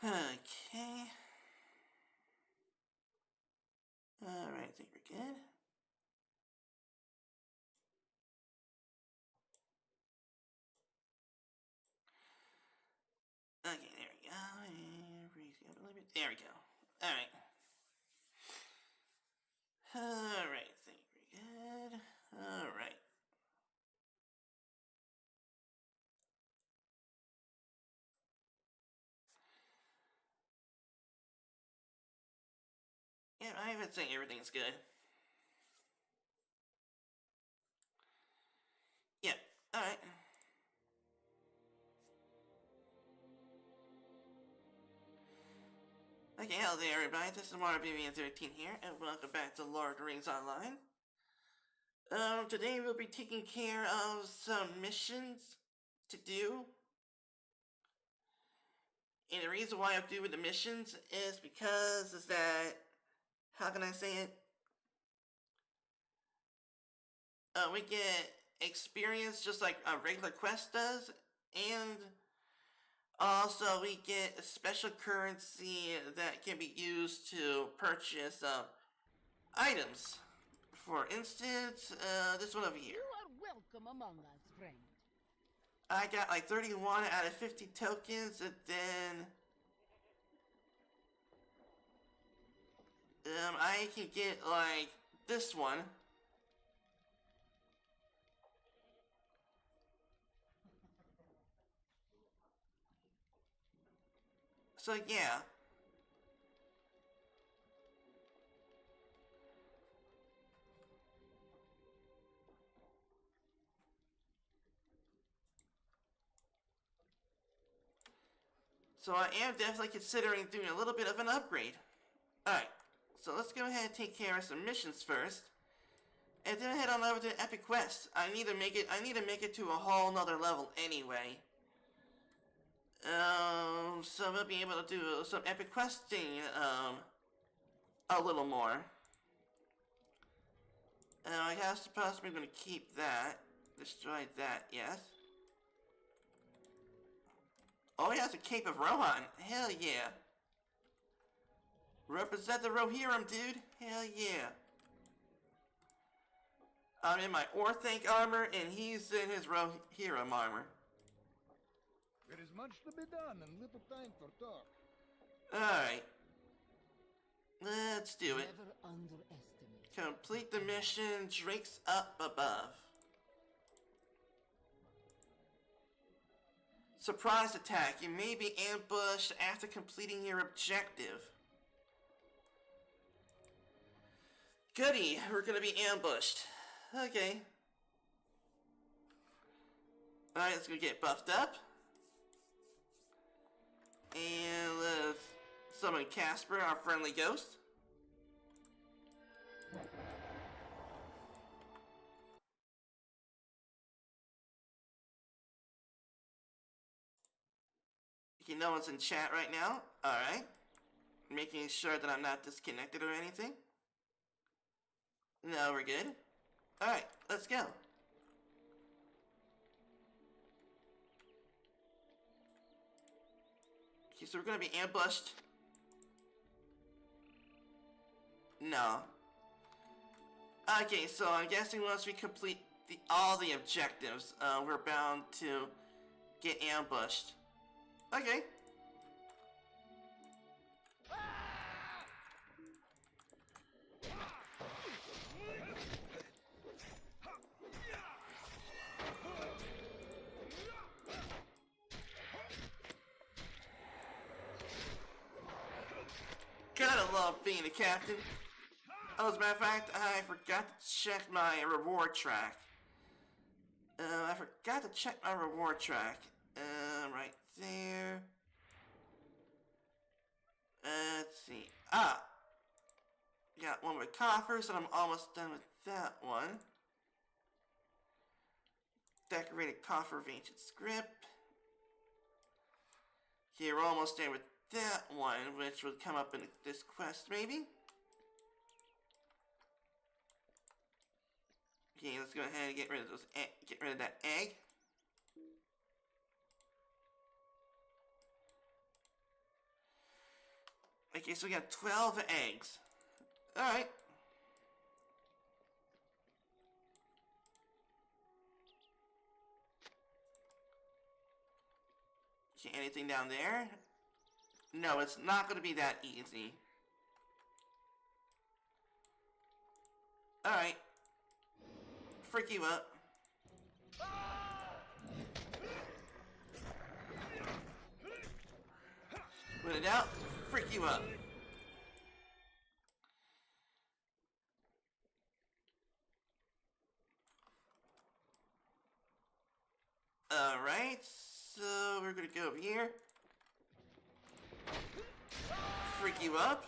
Okay. Alright, I think we're good. Okay, there we go. There we go. Alright. Alright, I think we're good. Alright. Yeah, I would say everything's good. Yeah, alright. Okay, hello there everybody, this is mmorpg here, and welcome back to Lord of the Rings Online. Today we'll be taking care of some missions to do. And the reason why I'm doing the missions is because how can I say it? We get experience just like a regular quest does, and also we get a special currency that can be used to purchase items. For instance, this one over here. You are welcome among us, friend. I got like 31 out of 50 tokens, and then I can get like this one. So yeah. So I am definitely considering doing a little bit of an upgrade. Alright, so let's go ahead and take care of some missions first. And then head on over to Epic Quest. I need to make it to a whole nother level anyway. So we'll be able to do some epic questing, a little more. I guess supposedly I'm gonna keep that. Destroy that, yes. Oh yeah, it's a Cape of Rohan. Hell yeah. Represent the Rohirrim, dude. Hell yeah. I'm in my Orthanc armor, and he's in his Rohirrim armor. There is much to be done and little time for talk. Alright. Let's do it. Never underestimate. Complete the mission, Drake's up above. Surprise attack. You may be ambushed after completing your objective. Goody, we're gonna be ambushed. Okay. Alright, let's go get buffed up. And let's summon Casper, our friendly ghost. You know what's in chat right now? Alright. Making sure that I'm not disconnected or anything. No, we're good. Alright, let's go. Okay, so we're gonna be ambushed. No. Okay, so I'm guessing once we complete all the objectives, we're bound to get ambushed. Okay. Gotta love being a captain. Oh, as a matter of fact, I forgot to check my reward track. I forgot to check my reward track. Right there. Let's see. Got one with coffers, and I'm almost done with that one. Decorated coffer of ancient script. Okay, we're almost there with that one, which would come up in this quest, maybe? Okay, let's go ahead and get rid of that egg. Okay, so we got 12 eggs. Alright. Okay, anything down there? No, it's not going to be that easy. Alright. Freak you up. Put it out. Freak you up. Alright, so we're gonna go over here. Freak you up.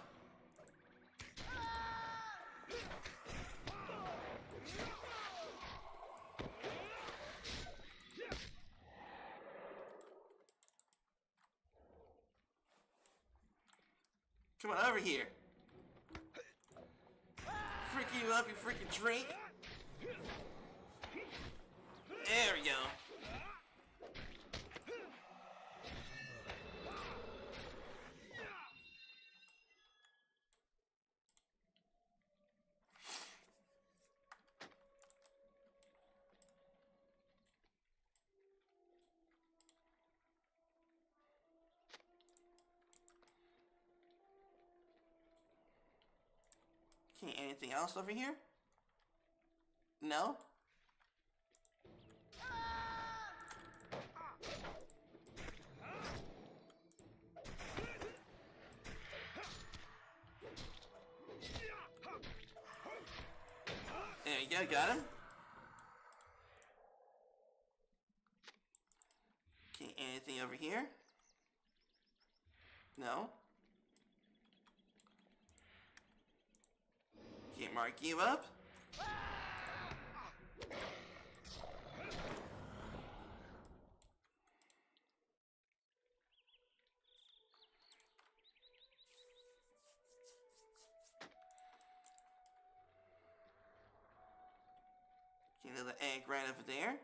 Come on over here. Freak you up, you freaking drink. There we go. Okay, anything else over here? No? There you go, got him. Okay, anything over here? No? Okay, mark you up. Okay, another egg right over there.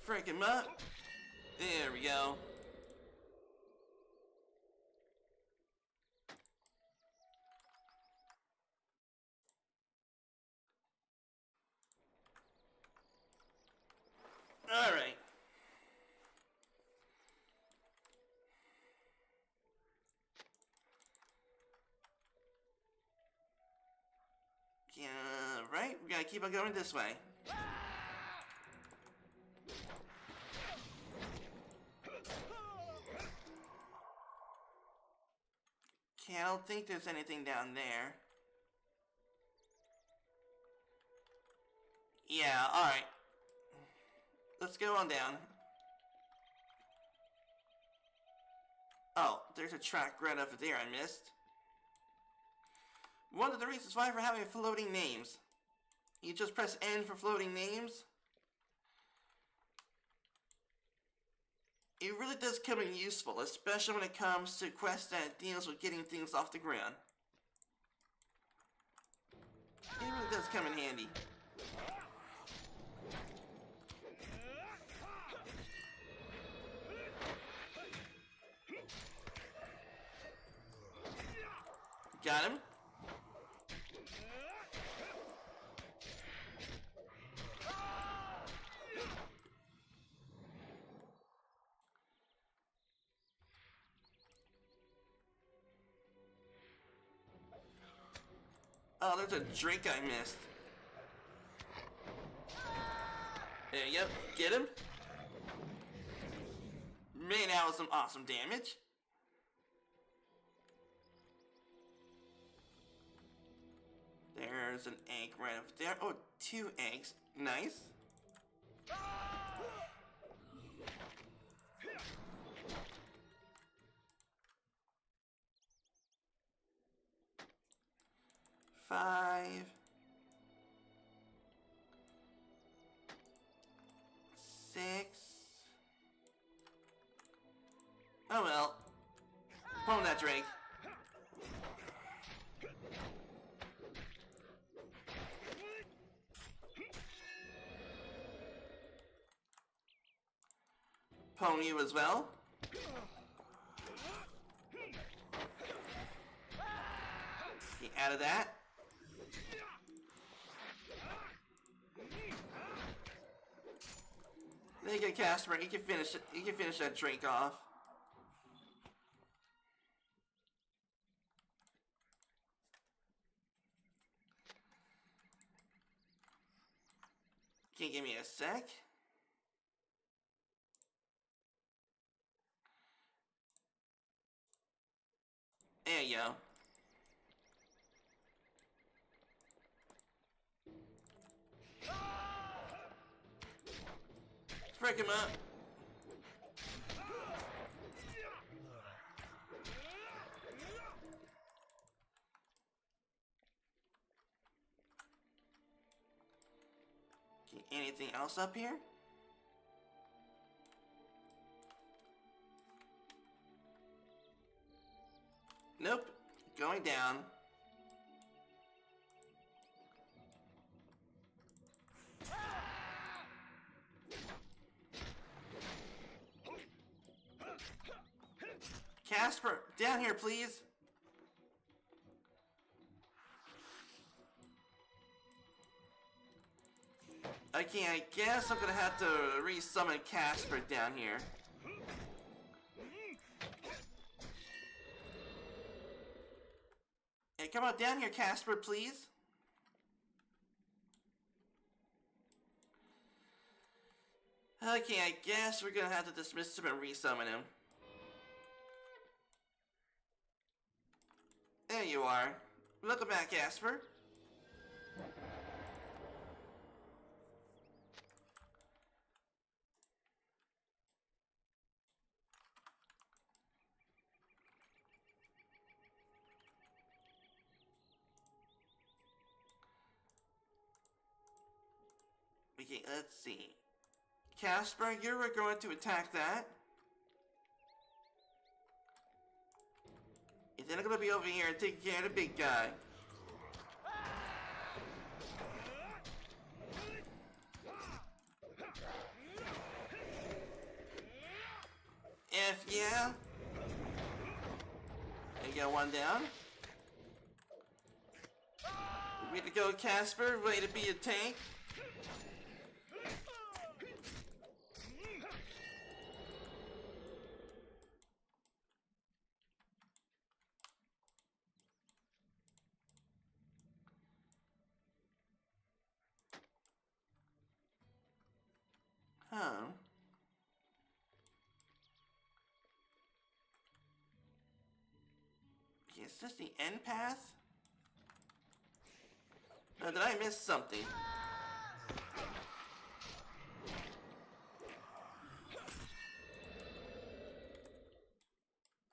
Freak him up. There we go. Alright. Yeah, right? We gotta keep on going this way. Okay, I don't think there's anything down there. Yeah, alright. Let's go on down. Oh, there's a track right over there I missed. One of the reasons why we're having floating names. You just press N for floating names. It really does come in useful, especially when it comes to quests that deals with getting things off the ground. It really does come in handy. Got him. Oh, there's a drink I missed. There you go. Get him. Man, that was some awesome damage. There's an egg right over there. Oh, 2 eggs. Nice. Five. 6. Oh well. Home that drink. pwn you as well. Get out of that. There you go, Casper. You can finish it. You can finish that drink off. Can you give me a sec? There you go. Frick him up. Okay, anything else up here? Nope. Going down. Casper, down here, please. Okay, I guess I'm gonna have to re-summon Casper down here. Hey, come on down here, Casper, please. Okay, I guess we're gonna have to dismiss him and re-summon him. There you are. Welcome back, Casper. Okay, let's see. Casper, you were going to attack that. And then I'm gonna be over here and take care of the big guy. F yeah. There you go, one down. Way to go, Casper. Way to be a tank. Huh. Okay, is this the end path? Or did I miss something?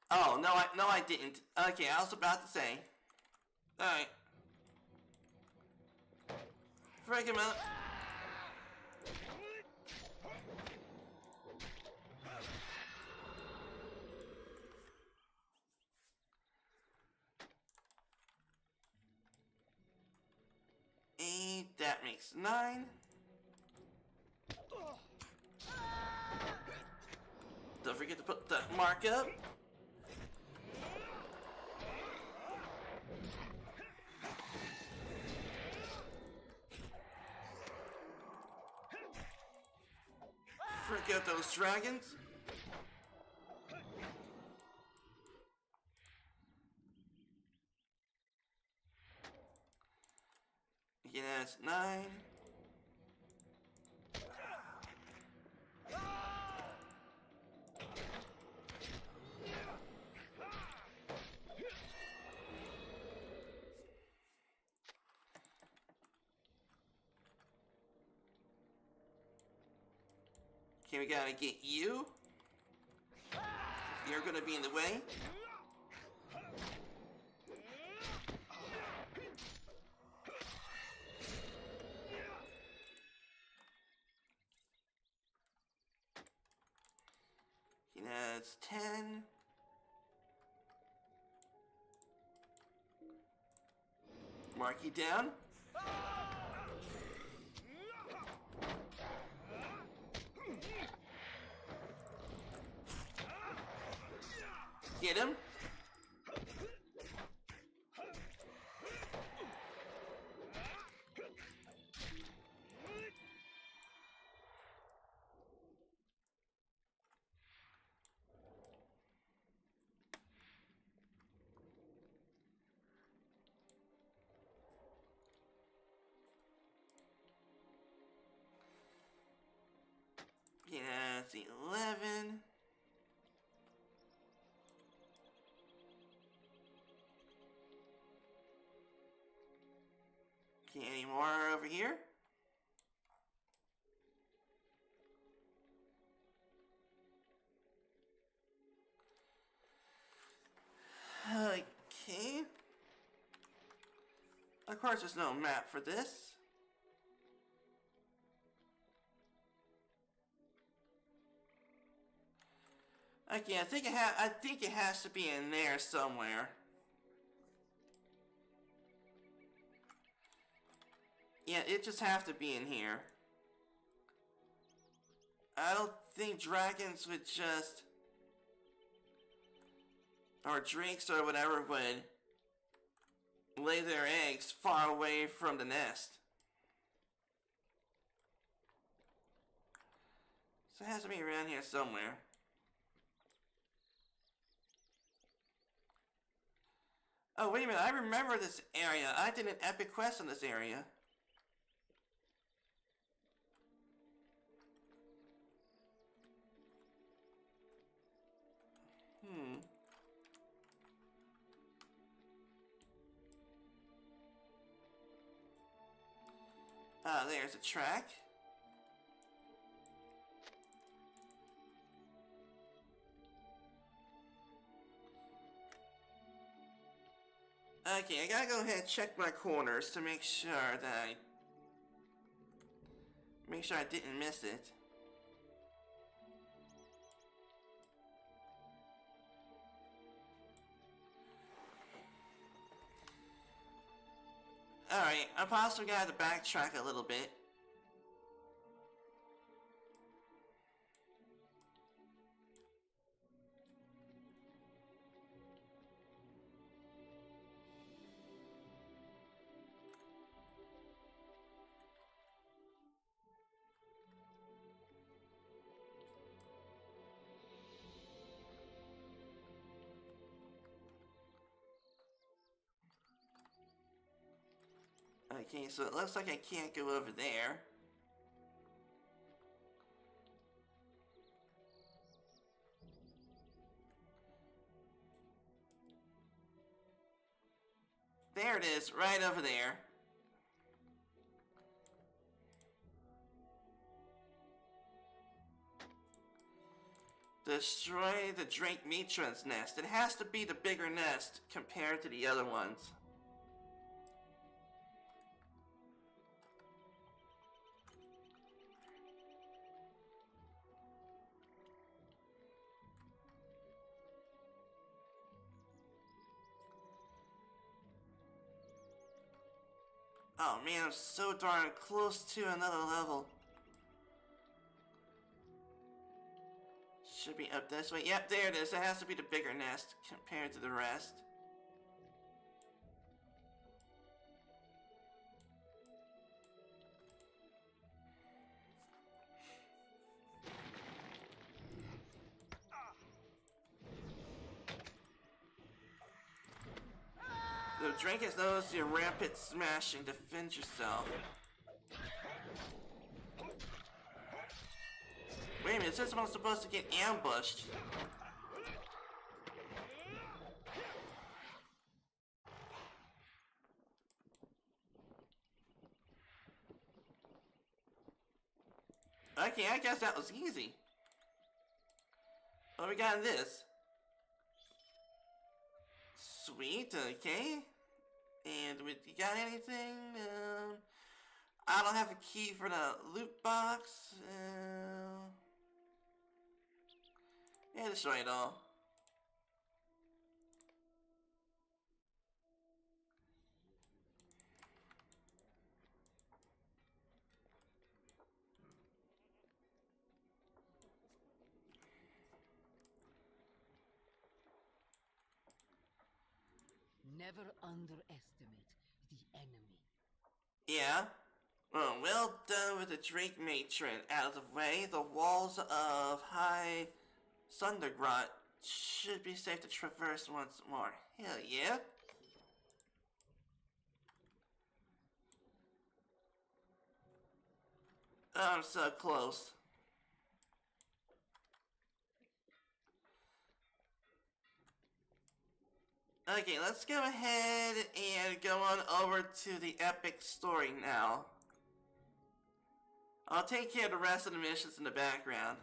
Oh, no I didn't. Okay, I was about to say. Alright. Break him up. That makes 9. Don't forget to put that mark up. Freak out those dragons. Yeah, that's 9. Okay, we gotta get you. You're gonna be in the way. That's 10. Mark you down. Get him. Yeah, it's 11. Okay, any more over here? Okay. Of course, there's no map for this. Okay, I think it has to be in there somewhere. Yeah, it just have to be in here. I don't think dragons would just, or drakes or whatever, would lay their eggs far away from the nest. So it has to be around here somewhere. Oh, wait a minute, I remember this area. I did an epic quest in this area. There's a track. Okay, I gotta go ahead and check my corners to make sure I didn't miss it. Alright, I possibly got to backtrack a little bit. Okay, so it looks like I can't go over there. There it is, right over there. Destroy the Drake Matron's nest. It has to be the bigger nest compared to the other ones. Oh man, I'm so darn close to another level. Should be up this way. Yep, there it is. It has to be the bigger nest compared to the rest. The drink has noticed your rampant smashing. Defend yourself. Wait a minute, it says I'm supposed to get ambushed. Okay, I guess that was easy. What we got in this? Sweet, okay. And you got anything? I don't have a key for the loot box. Yeah, destroy it all. Never underestimate the enemy. Yeah? Well done with the Drake Matron out of the way. The walls of High Sundergrot should be safe to traverse once more. Hell yeah. Oh, I'm so close. Okay, let's go ahead and go on over to the epic story now. I'll take care of the rest of the missions in the background.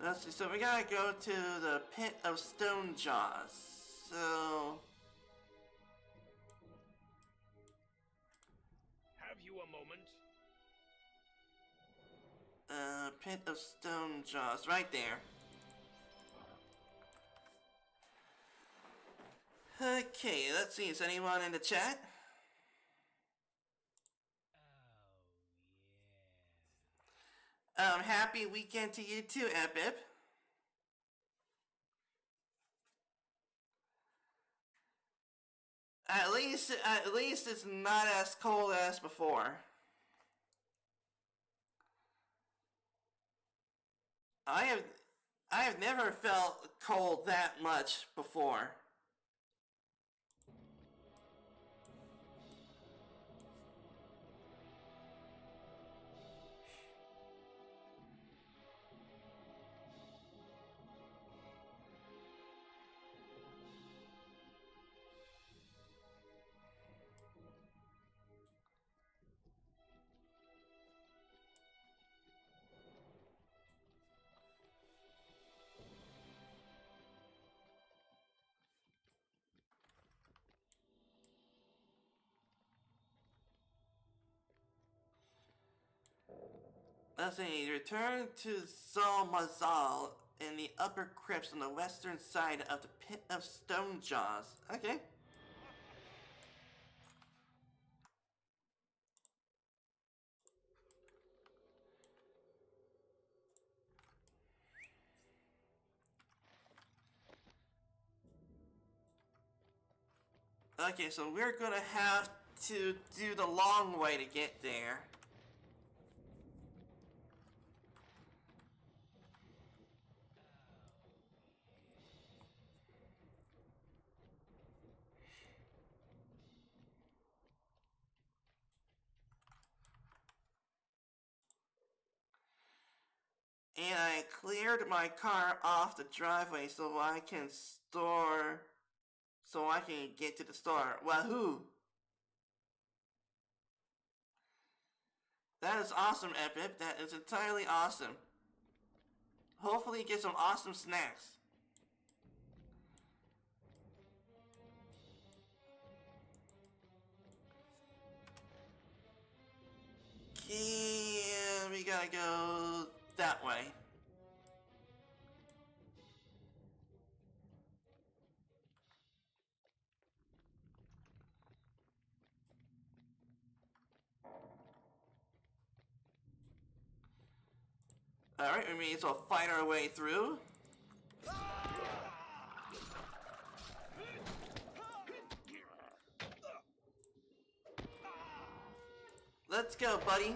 Let's see, so we gotta go to the Pit of Stone Jaws. So... Have you a moment? Pit of Stone Jaws, right there. Okay, let's see, is anyone in the chat? Happy weekend to you too, Epip. At least it's not as cold as before. I have never felt cold that much before. Let's see, return to Zalmazal in the upper crypts on the western side of the Pit of Stone Jaws. Okay. Okay, so we're gonna have to do the long way to get there. And I cleared my car off the driveway so I can get to the store. Wahoo! That is awesome, Epip. That is entirely awesome. Hopefully get some awesome snacks. Okay, we gotta go that way. Alright, we may as well fight our way through. Let's go, buddy.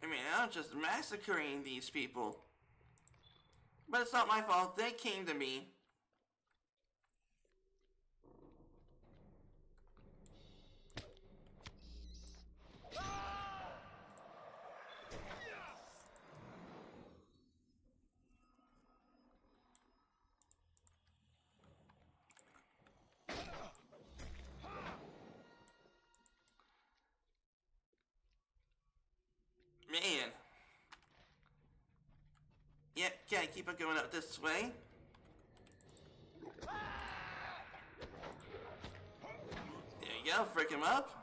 I mean, I'm just massacring these people. But it's not my fault, they came to me. Man. Yep, gotta keep on going up this way. go, frick him up.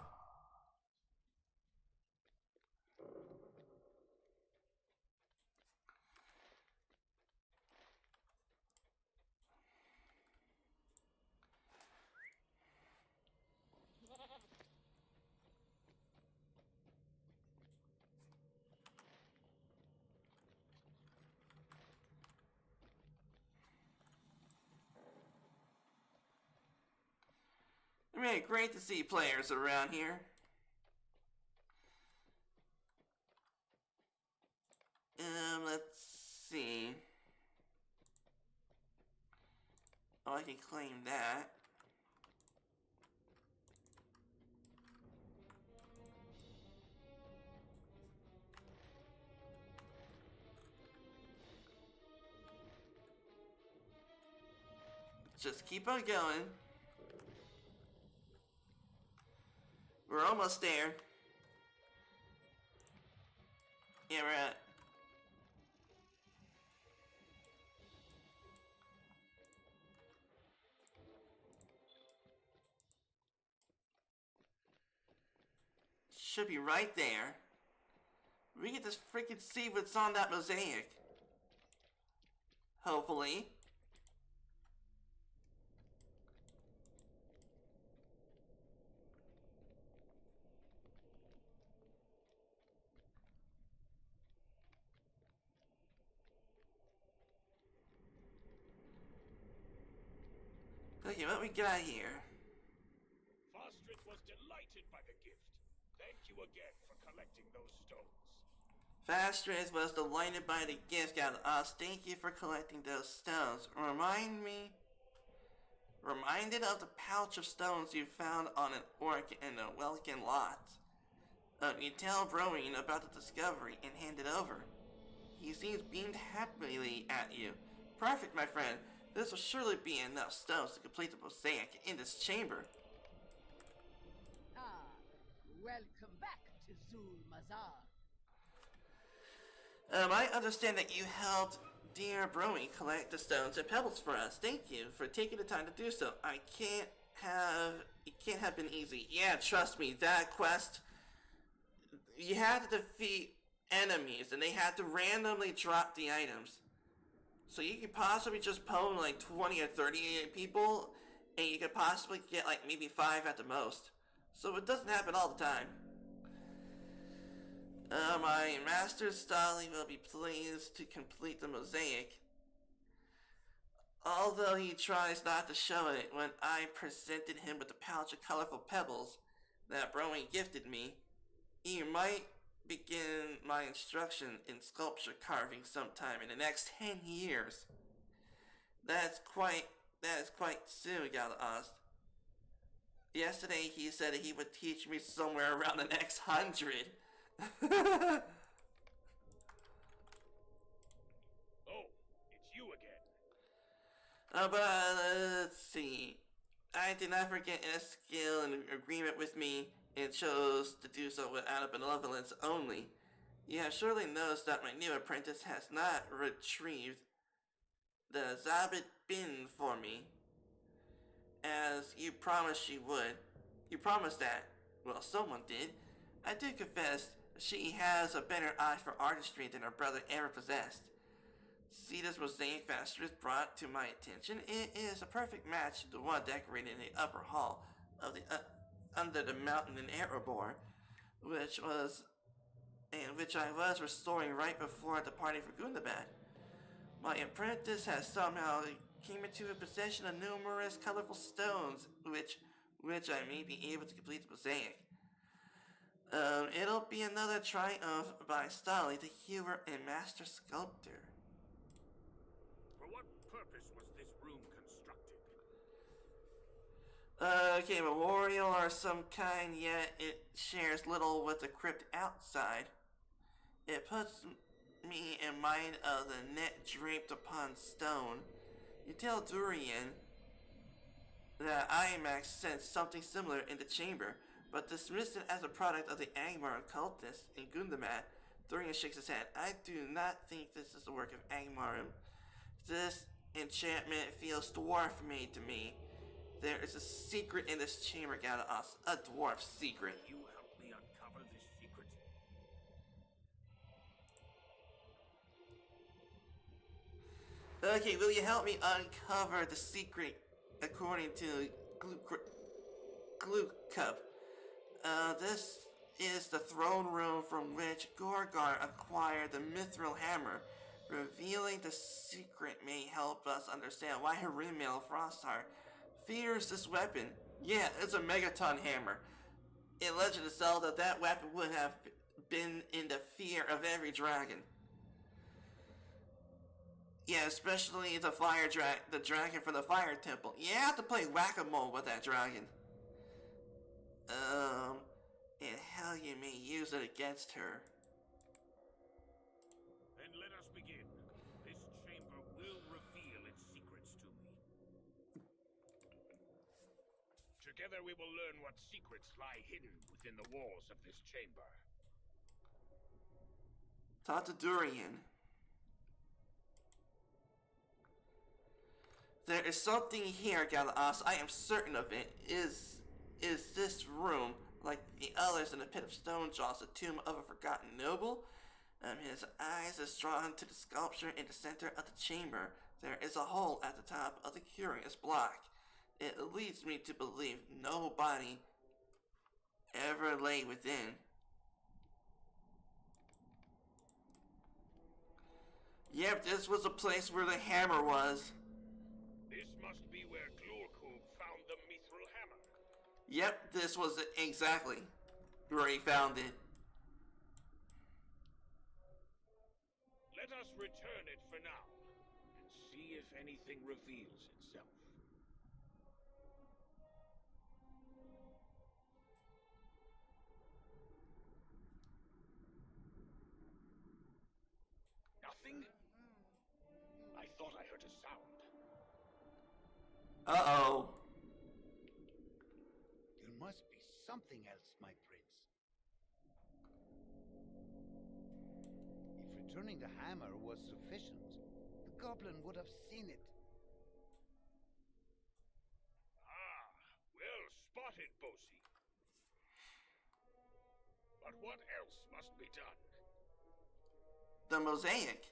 I mean, great to see players around here. Let's see. Oh, I can claim that. Just keep on going. We're almost there. Yeah, we're at. Should be right there. We get to freaking see what's on that mosaic. Hopefully. Okay, what we got here? Fastrith was delighted by the gift. Thank you again for collecting those stones. Fastrith was delighted by the gift got us. Thank you for collecting those stones. Reminded of the pouch of stones you found on an orc in the Welkin lot. You tell Browing about the discovery and hand it over. He seems beamed happily at you. Perfect, my friend. This will surely be enough stones to complete the mosaic in this chamber. Ah, welcome back to Zul Mazar. I understand that you helped dear Browing collect the stones and pebbles for us. Thank you for taking the time to do so. It can't have been easy. Yeah, trust me, that quest, you had to defeat enemies and they had to randomly drop the items. So you could possibly just pwn like 20 or 30 people and you could possibly get like maybe 5 at the most. So it doesn't happen all the time. My master Stali will be pleased to complete the mosaic. Although he tries not to show it, when I presented him with the pouch of colorful pebbles that Browing gifted me, he might begin my instruction in sculpture carving sometime in the next 10 years. That is quite soon, Galaost. Yesterday he said he would teach me somewhere around the next 100. Oh, it's you again. Let's see. I did not forget a skill and agreement with me and chose to do so out of benevolence only. You have surely noticed that my new apprentice has not retrieved the Zabit bin for me, as you promised she would. You promised that. Well, someone did. I do confess she has a better eye for artistry than her brother ever possessed. See this mosaic Fastrith brought to my attention? It is a perfect match to the one decorated in the upper hall of the under the mountain in Erebor, which I was restoring right before departing for Gundabad. My apprentice has somehow came into possession of numerous colorful stones, which I may be able to complete the mosaic. It'll be another triumph by Stali, the hewer and master sculptor. For what purpose was this room constructed? Okay, memorial or some kind, yet it shares little with the crypt outside. It puts me in mind of the net draped upon stone. You tell Durian that IMAX sensed something similar in the chamber, but dismissed it as a product of the Angmar occultists in Gundamad. Durian shakes his head. I do not think this is the work of Angmarim. This enchantment feels dwarf-made to me. There is a secret in this chamber, Galaos. A dwarf secret. You help me uncover this secret. Okay, will you help me uncover the secret according to Glue Cup? This is the throne room from which Gorgar acquired the Mithril Hammer. Revealing the secret may help us understand why Hirimel Frostheart fears this weapon. Yeah, it's a Megaton Hammer. In Legend of Zelda, that weapon would have been in the fear of every dragon. Yeah, especially the the dragon from the Fire Temple. You have to play whack-a-mole with that dragon. And how you may use it against her. Then let us begin. This chamber will reveal its secrets to me. Together we will learn what secrets lie hidden within the walls of this chamber. Talk to Durian. There is something here, Galaos. I am certain of it. Is this room, like the others in the Pit of Stonejaws, the tomb of a forgotten noble? His eyes is drawn to the sculpture in the center of the chamber. There is a hole at the top of the curious block. It leads me to believe nobody ever lay within. Yep, this was a place where the hammer was. This must be where Glorkug found the Mithril Hammer. Yep, this was exactly where he found it. Let us return it for now, and see if anything reveals itself. Nothing? I thought I heard a sound. Uh-oh. There must be something else, my prince. If returning the hammer was sufficient, the goblin would have seen it. Ah, well spotted, Bosi. But what else must be done? The mosaic.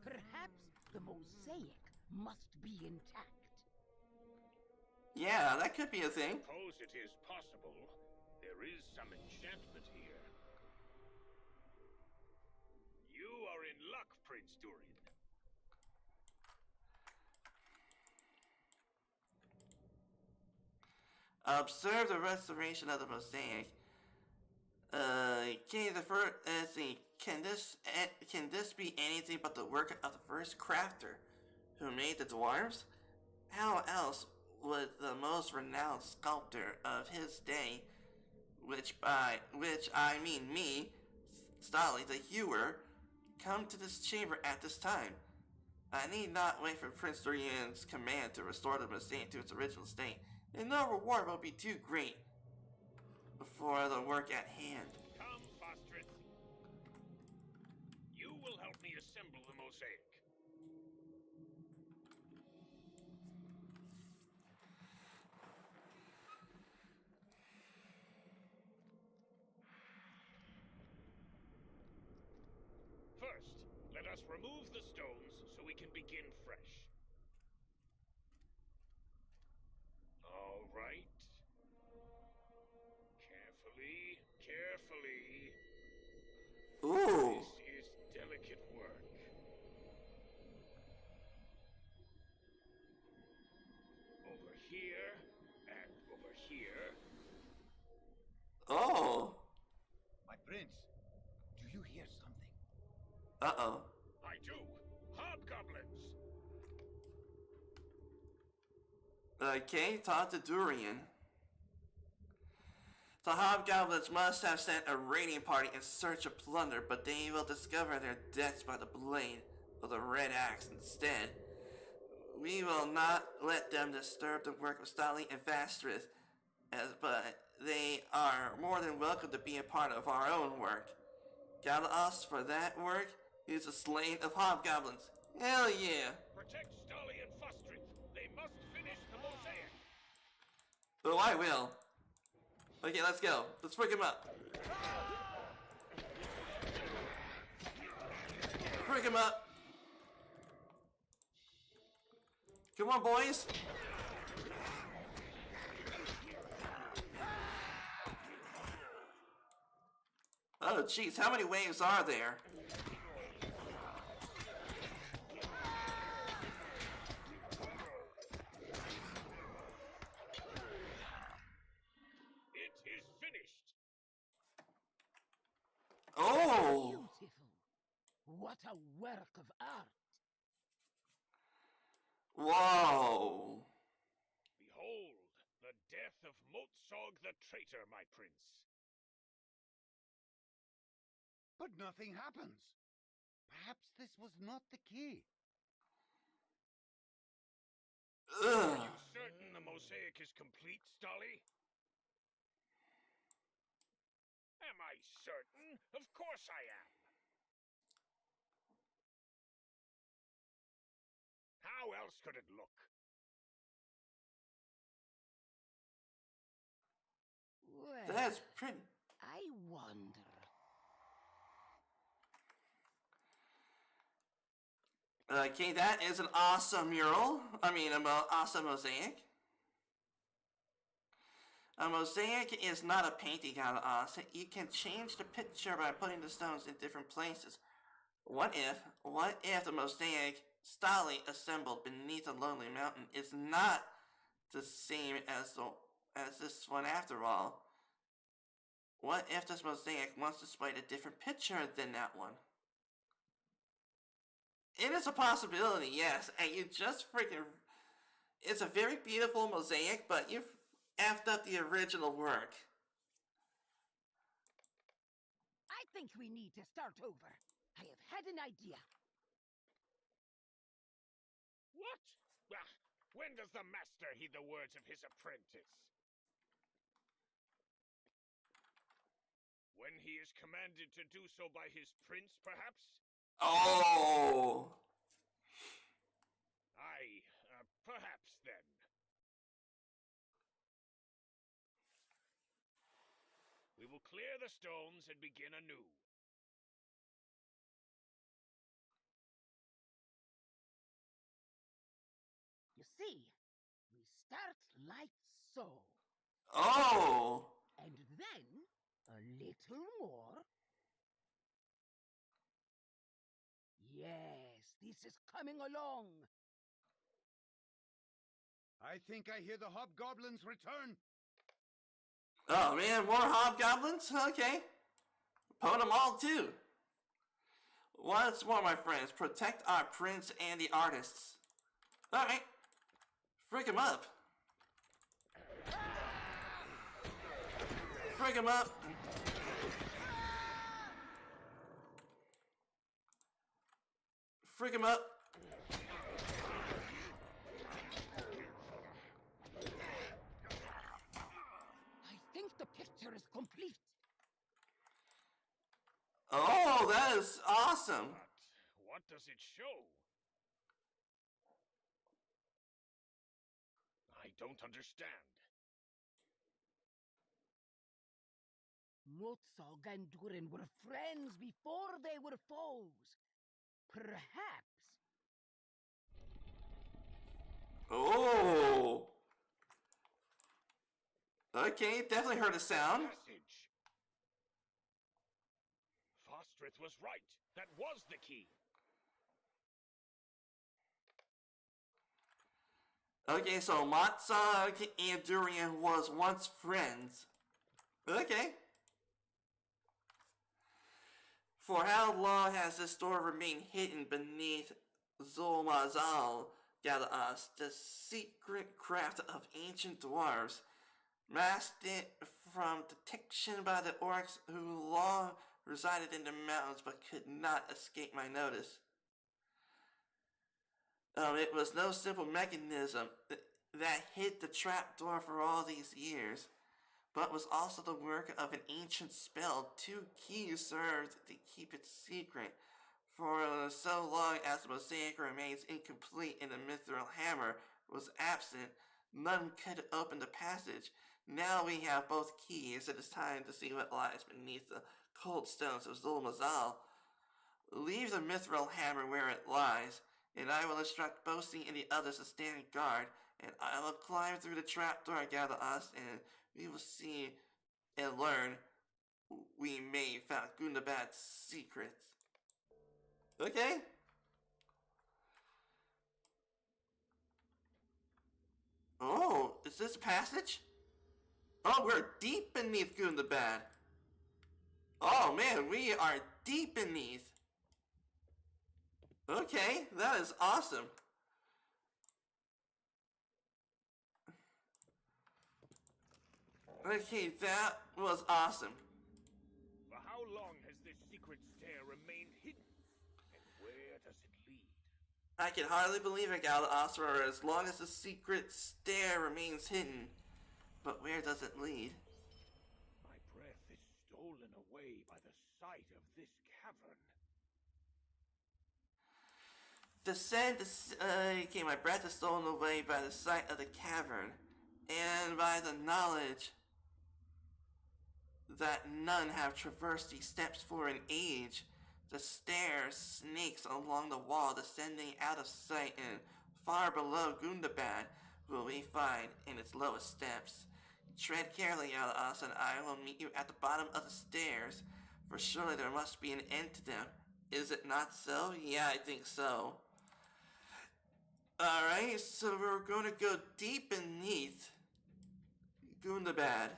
Perhaps the mosaic must be intact. Yeah, that could be a thing. Suppose it is possible. There is some enchantment here. You are in luck, Prince Durian. Observe the restoration of the mosaic. Can this be anything but the work of the first crafter who made the dwarves? How else would the most renowned sculptor of his day, which I mean me, Stolly the Hewer, come to this chamber at this time? I need not wait for Prince Durian's command to restore the mosaic to its original state, and no reward will be too great for the work at hand. Come, Fostrith. You will help me assemble the mosaic. First, let us remove the stones so we can begin fresh. All right. Carefully, carefully. Ooh. This is delicate work. Over here, and over here. Oh. My prince, do you hear something? Uh-oh. I do. Hobgoblins. Okay, talk to Durian. The hobgoblins must have sent a raiding party in search of plunder, but they will discover their deaths by the blade of the red axe instead. We will not let them disturb the work of Stali and Vastrith, but they are more than welcome to be a part of our own work. Galaos, for that work, He's a slain of hobgoblins. Hell yeah. Protect Stali and Fostrith. They must finish the mosaic. Oh, I will. Okay, let's go. Let's freak him up. Freak him up. Come on, boys. Oh, jeez, how many waves are there? It is finished. Oh! Beautiful. What a work of art. Whoa! Behold, the death of Motsog the traitor, my prince. But nothing happens. Perhaps this was not the key. Ugh. Are you certain the mosaic is complete, Stali? Am I certain? Of course I am. How else could it look? Well, That's pretty. I wonder. Okay, that is an awesome mural. I mean, an awesome mosaic. A mosaic is not a painting out of awesome. You can change the picture by putting the stones in different places. What if the mosaic Stali assembled beneath a lonely mountain is not the same as this one after all? What if this mosaic once displayed a different picture than that one? It is a possibility, yes, and you just freaking... It's a very beautiful mosaic, but you've effed up the original work. I think we need to start over. I have had an idea. What? Ah, when does the master heed the words of his apprentice? When he is commanded to do so by his prince, perhaps? Oh! Aye, perhaps then. We will clear the stones and begin anew. You see, we start like so. Oh! And then a little more. Yes, this is coming along. I think I hear the hobgoblins return. Oh man, more hobgoblins? Okay. Pwn them all too. Once more, my friends, protect our prince and the artists. Alright. Freak him up. Freak him up. Freak him up. I think the picture is complete. Oh, that is awesome. But what does it show? I don't understand. Motsog and Durin were friends before they were foes. Perhaps. Oh. Okay, definitely heard a sound. Passage. Fostrith was right. That was the key. Okay, so Motsog and Durian was once friends. Okay. For how long has this door remained hidden beneath Zulmazal Galaas, the secret craft of ancient dwarves, masked it from detection by the orcs who long resided in the mountains but could not escape my notice? It was no simple mechanism that hid the trapdoor for all these years, but was also the work of an ancient spell. 2 keys served to keep it secret. For so long as the mosaic remains incomplete and the mithril hammer was absent, none could open the passage. Now we have both keys. It is time to see what lies beneath the cold stones of Zulmazal. Leave the mithril hammer where it lies, and I will instruct Bosi and the others to stand guard, and I will climb through the trapdoor gather us, and we will see and learn we may found Gundabad's secrets. Okay? Oh, is this a passage? Oh, we're deep beneath Gundabad. Oh man, we are deep beneath. Okay, that is awesome. Okay, that was awesome. For how long has this secret stair remained hidden? And where does it lead? I can hardly believe it, Galaos, for as long as the secret stair remains hidden. But where does it lead? My breath is stolen away by the sight of this cavern. Okay, my breath is stolen away by the sight of the cavern, and by the knowledge that none have traversed these steps for an age. The stair snakes along the wall, descending out of sight, and far below Gundabad will we find in its lowest steps. Tread carefully, Alaas, and I will meet you at the bottom of the stairs, for surely there must be an end to them. Is it not so? Yeah, I think so. Alright, so we're going to go deep beneath Gundabad.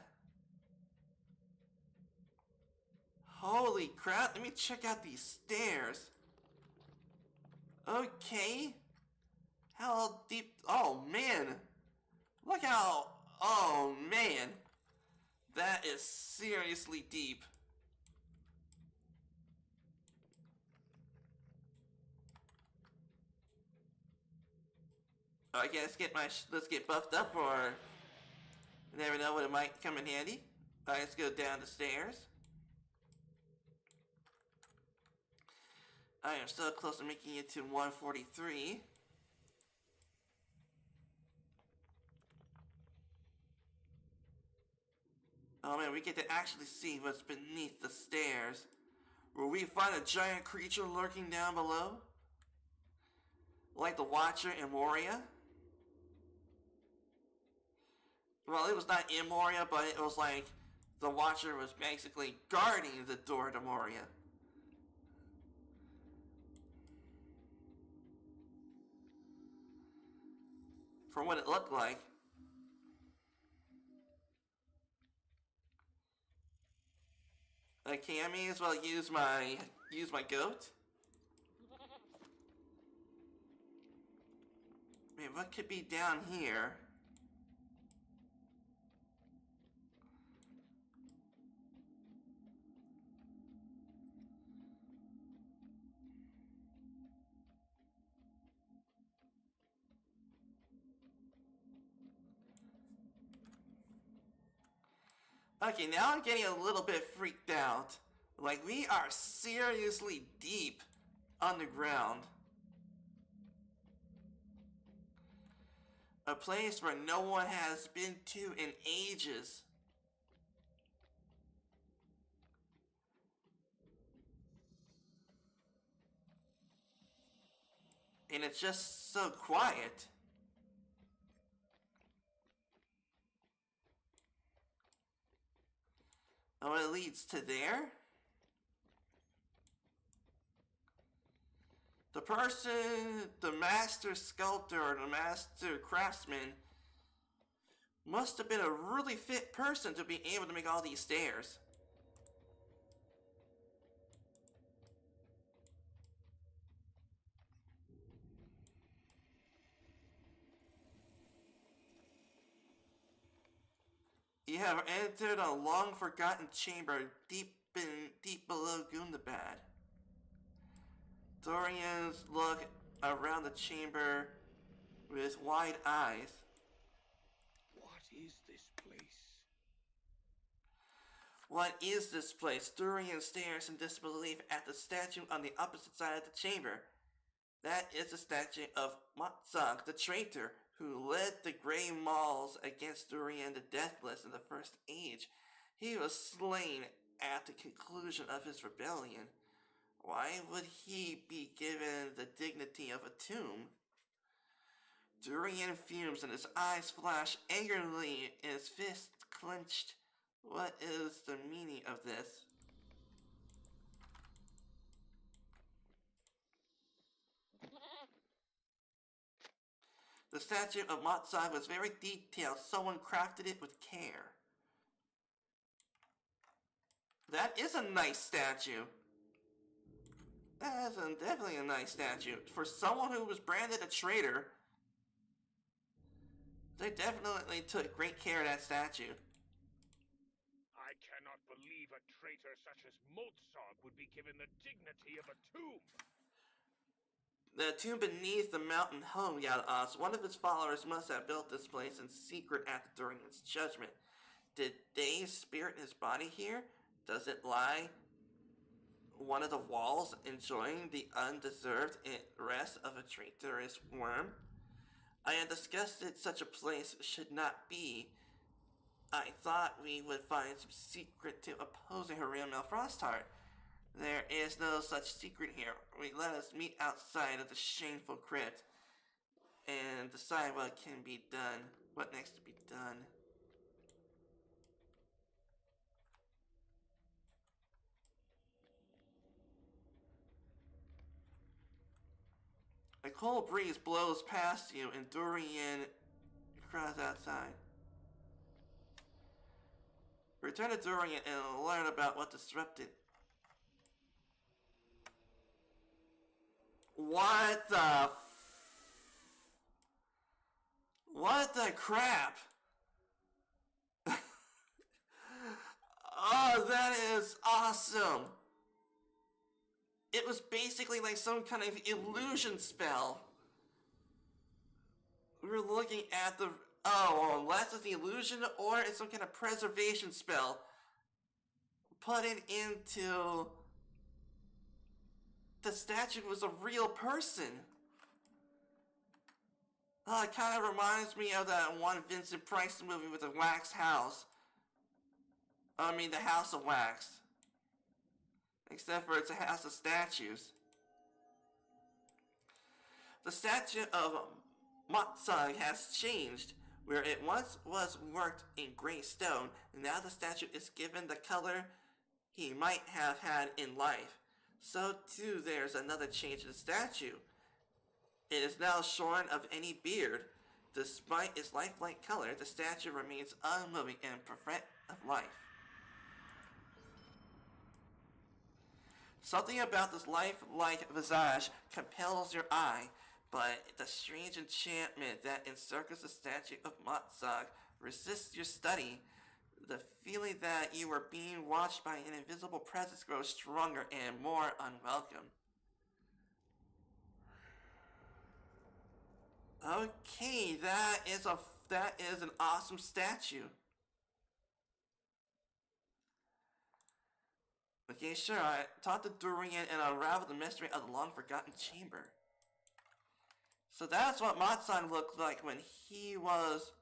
Holy crap, let me check out these stairs. Okay. How deep? Oh man. Look how, oh man. That is seriously deep. Okay, let's get buffed up, or you never know when it might come in handy. Alright, let's go down the stairs. I am so close to making it to 143. Oh man, we get to actually see what's beneath the stairs. Will we find a giant creature lurking down below? Like the Watcher in Moria? Well, it was not in Moria, but it was like the Watcher was basically guarding the door to Moria. From what it looked like. Okay, I may as well use my goat. Wait, what could be down here? Okay, now I'm getting a little bit freaked out. Like, we are seriously deep underground. A place where no one has been to in ages. And it's just so quiet. Oh, it leads to there? The person, the master sculptor or the master craftsman must have been a really fit person to be able to make all these stairs. You have entered a long-forgotten chamber deep below Gundabad. Dorians look around the chamber with wide eyes. What is this place? What is this place? Durian stares in disbelief at the statue on the opposite side of the chamber. That is the statue of Matsag, the traitor, who led the Grey Mauls against Durian the Deathless in the First Age. He was slain at the conclusion of his rebellion. Why would he be given the dignity of a tomb? Durian fumes and his eyes flash angrily and his fists clenched. What is the meaning of this? The statue of Matsag was very detailed. Someone crafted it with care. That is a nice statue. That is definitely a nice statue. For someone who was branded a traitor, they definitely took great care of that statue. I cannot believe a traitor such as Moltsog would be given the dignity of a tomb. The tomb beneath the mountain home Yadaas. One of his followers must have built this place in secret during its judgment. Did they spirit his body here? Does it lie one of the walls, enjoying the undeserved rest of a traitorous worm? I had disgusted such a place should not be. I thought we would find some secret to opposing her real Frostheart. There is no such secret here. Let us meet outside of the shameful crypt and decide what can be done, what next to be done. A cold breeze blows past you and Durian cries outside. Return to Durian and learn about what disrupted. What the crap? Oh, that is awesome. It was basically like some kind of illusion spell. We were looking at the... Oh, well, that's the illusion, or it's some kind of preservation spell. Put it into... The statue was a real person. Oh, it kind of reminds me of that one Vincent Price movie with the wax house. I mean, the House of Wax. Except for it's a house of statues. The statue of Matsag has changed. Where it once was worked in gray stone, now the statue is given the color he might have had in life. So too there's another change in the statue. It is now shorn of any beard. Despite its lifelike color, the statue remains unmoving and bereft of life. Something about this lifelike visage compels your eye, but the strange enchantment that encircles the statue of Matsag resists your study. The feeling that you are being watched by an invisible presence grows stronger and more unwelcome. Okay, that is an awesome statue. Okay, sure, I talked to Durian and unraveled the mystery of the long-forgotten chamber. So that's what Matsag looked like when he was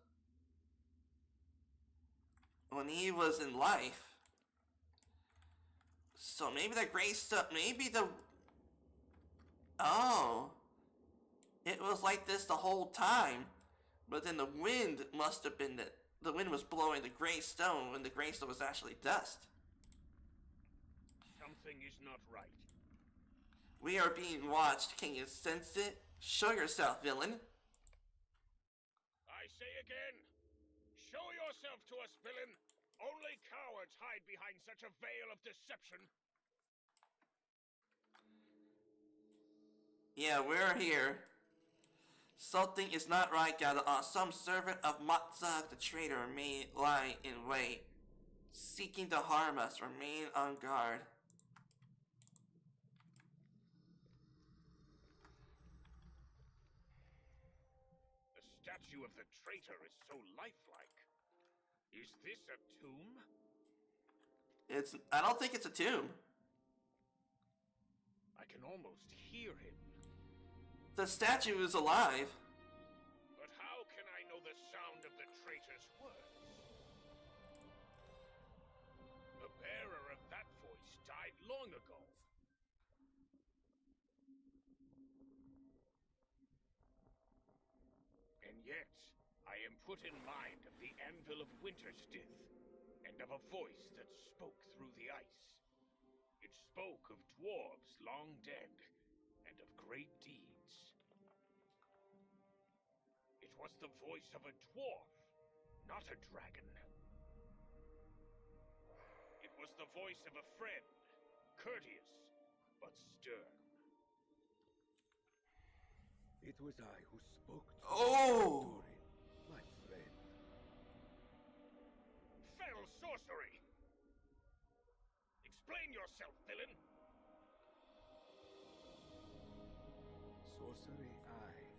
in life. So maybe the gray stuff, oh, it was like this the whole time, but then the wind must have been the wind was blowing the gray stone when the gray stone was actually dust. Something is not right. We are being watched. Can you sense it? Show yourself, villain. I say again, show yourself to us, villain. Only cowards hide behind such a veil of deception. Yeah, we're here. Something is not right, Gadaon. Some servant of Matsag the traitor may lie in wait, seeking to harm us. Remain on guard. The statue of the traitor is so lifelike. Is this a tomb? I don't think it's a tomb. I can almost hear him. The statue is alive. But how can I know the sound of the traitor's words? The bearer of that voice died long ago. And yet, I am put in mind of the anvil of Winterstith, and of a voice that spoke through the ice. It spoke of dwarves long dead, and of great deeds. It was the voice of a dwarf, not a dragon. It was the voice of a friend, courteous, but stern. It was I who spoke to Oh! Durin, my friend. Fell sorcery! Explain yourself, villain! Sorcery, aye,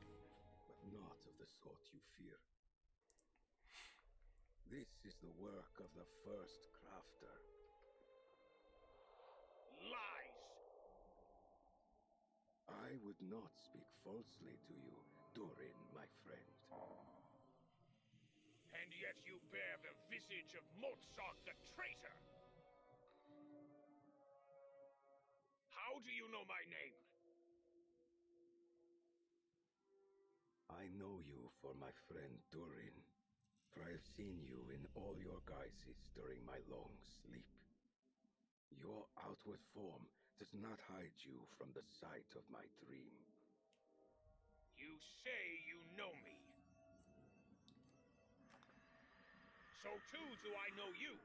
but not of the sort you fear. This is the work of the first crafter. Lies! I would not speak falsely to you, Durin, my friend. And yet you bear the visage of Motsog the traitor! How do you know my name? I know you for my friend Durin, for I have seen you in all your guises during my long sleep. Your outward form does not hide you from the sight of my dream. You say you know me. So too do I know you,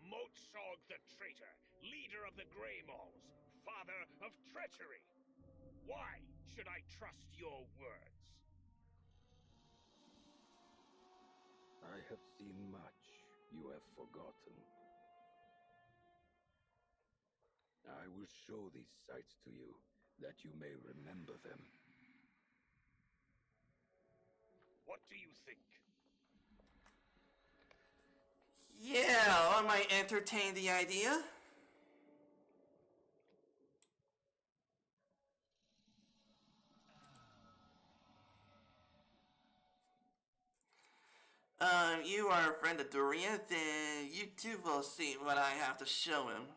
Motsog the traitor, leader of the Grey Mauls, father of treachery. Why should I trust your words? I have seen much you have forgotten. I will show these sights to you, that you may remember them. What do you think? Yeah, I might entertain the idea. You are a friend of Durian, then you too will see what I have to show him.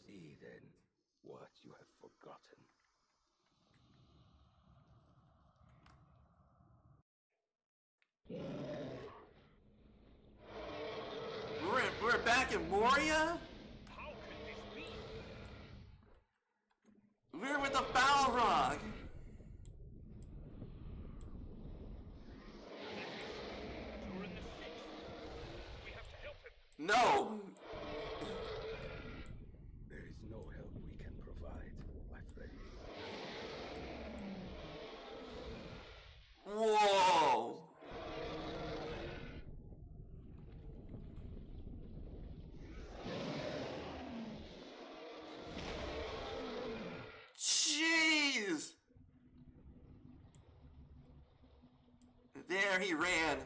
See then what you have forgotten. We're back in Moria? How can this be? We're with the Balrog. Durin the Sixth. We have to help him. No. There is no help we can provide, my friend. Whoa. Jeez. There he ran.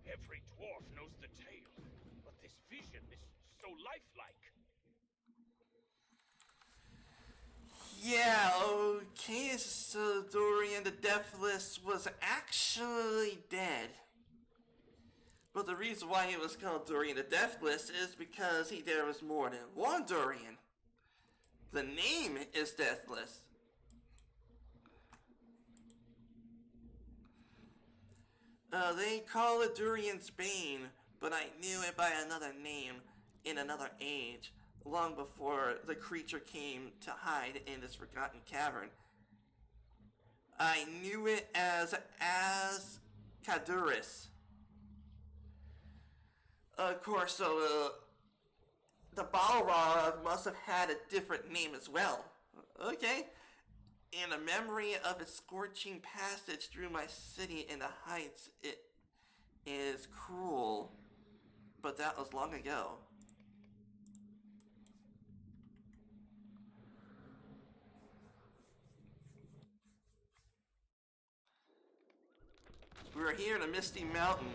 Every dwarf knows the tale, but this vision is so lifelike. Yeah, okay, so Dorian the Deathless was actually dead. But the reason why he was called Dorian the Deathless is because there was more than one Dorian. The name is Deathless. They call it Durian's Bane, but I knew it by another name in another age, long before the creature came to hide in this forgotten cavern. I knew it as Caduris. Of course, so the Balrog must have had a different name as well. Okay. In a memory of its scorching passage through my city in the heights, it is cruel. But that was long ago. We're here in a misty mountain.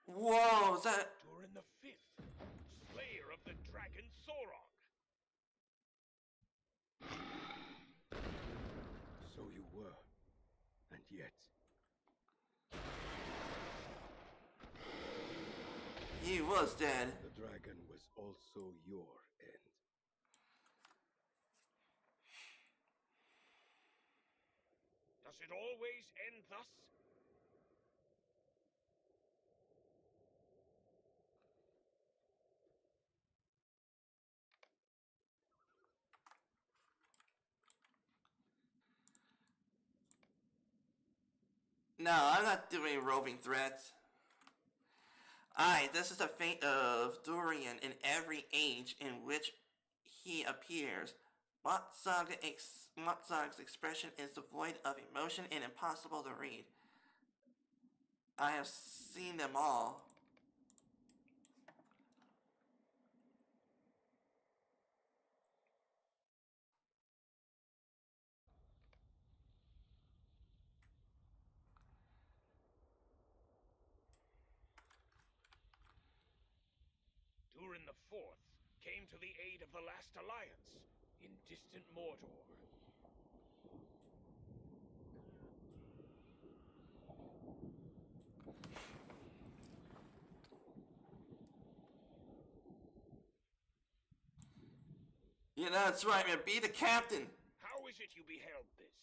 Whoa, is that... Durin the Fifth, slayer of the dragon Sorok. So you were, and yet He was dead. the dragon was also your end. Does it always end thus? No, I'm not doing roving threats. This is the fate of Durian in every age in which he appears. Motzog's expression is devoid of emotion and impossible to read. I have seen them all. Durin the Fourth came to the aid of the last alliance in distant Mordor. Yeah, that's right, man. Be the captain. How is it you beheld this?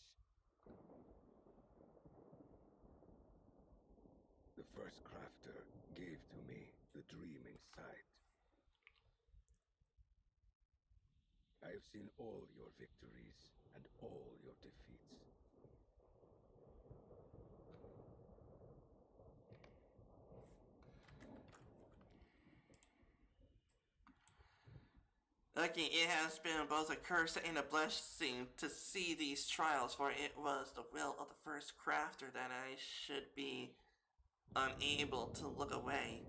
The first crafter gave to me the dreaming sight. I have seen all your victories and all your defeats. Okay, it has been both a curse and a blessing to see these trials, for it was the will of the first crafter that I should be unable to look away.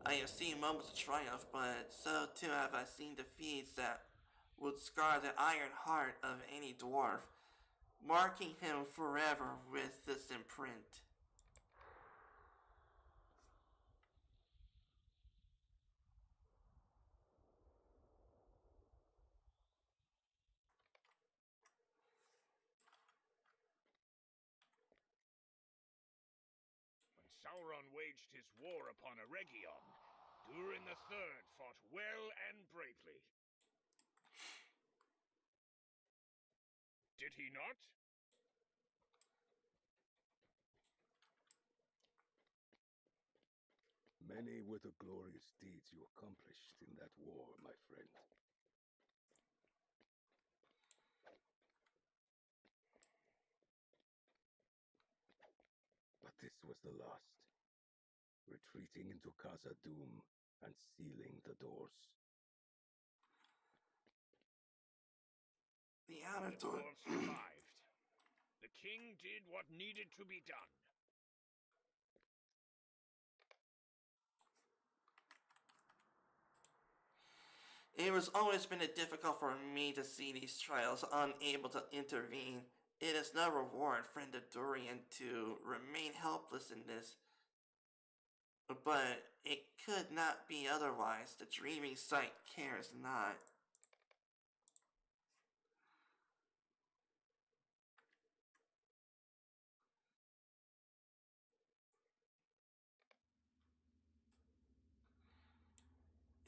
I have seen moments of triumph, but so too have I seen defeats that would scar the iron heart of any dwarf, marking him forever with this imprint. When Sauron waged his war upon Eregion, Durin the Third fought well and bravely. Did he not? Many were the glorious deeds you accomplished in that war, my friend. But this was the last. Retreating into Casa Doom and sealing the doors. The outer The door. dwarves survived. The king did what needed to be done. It has always been difficult for me to see these trials, unable to intervene. It is no reward, friend of Durian, to remain helpless in this. But it could not be otherwise. The dreaming sight cares not.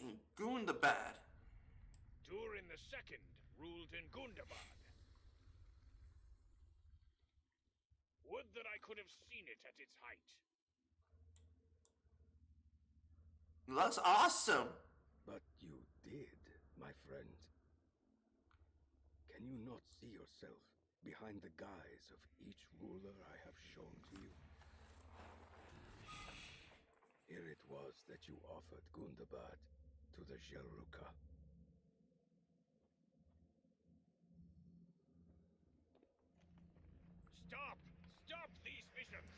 And Gundabad. Durin the Second ruled in Gundabad. Would that I could have seen it at its height. That's awesome. But you did, my friend. Can you not see yourself behind the guise of each ruler I have shown to you? Here it was that you offered Gundabad to the Jelruka. Stop! Stop these visions!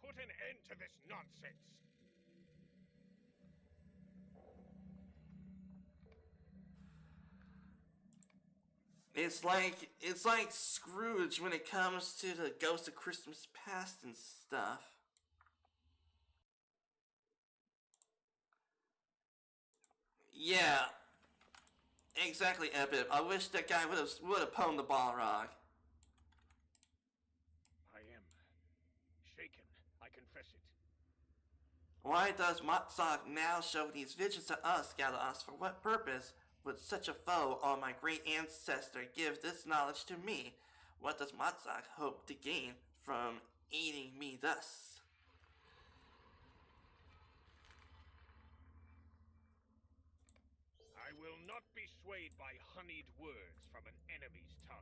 Put an end to this nonsense! it's like Scrooge when it comes to the Ghost of Christmas Past and stuff. Yeah, exactly, Ebib. I wish that guy would have pwned the Balrog. I am shaken, I confess it. Why does Motsog now show these visions to us, Galaos? For what purpose would such a foe or my great ancestor give this knowledge to me? What does Motsog hope to gain from aiding me thus? I will not be swayed by honeyed words from an enemy's tongue.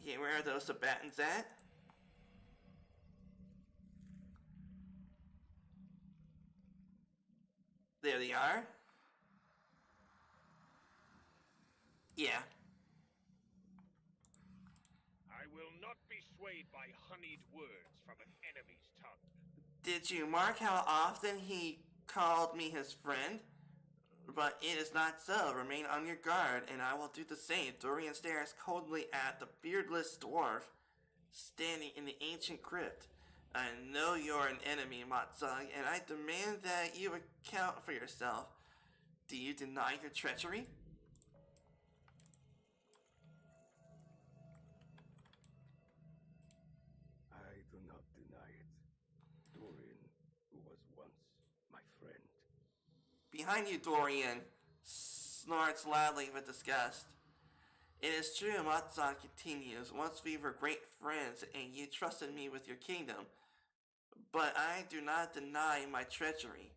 Yeah, where are those Sabatons at? There they are. Yeah. I will not be swayed by honeyed words from an enemy's tongue. Did you mark how often he called me his friend? But it is not so. Remain on your guard, and I will do the same. Dorian stares coldly at the beardless dwarf standing in the ancient crypt. I know you're an enemy, Motsug, and I demand that you account for yourself. Do you deny your treachery? I do not deny it. Dorian, who was once my friend. Behind you, Dorian snorts loudly with disgust. It is true, Motsug continues. Once we were great friends, and you trusted me with your kingdom. But I do not deny my treachery.